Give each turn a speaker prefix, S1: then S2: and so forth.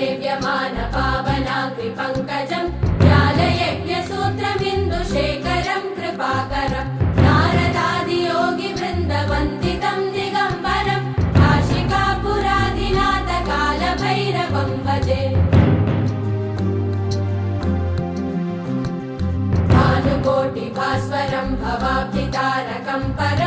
S1: सेव्यमान पावनाग्रिपङ्कजं ज्ञानयज्ञसूत्रमिन्दुशेखरं कृपाकरं नारदादियोगिवृन्दवन्दितं दिगम्बरं काशिकापुराधिनाथकालभैरवं भजे भानुकोटिभास्वरं भवाब्धितारकं परं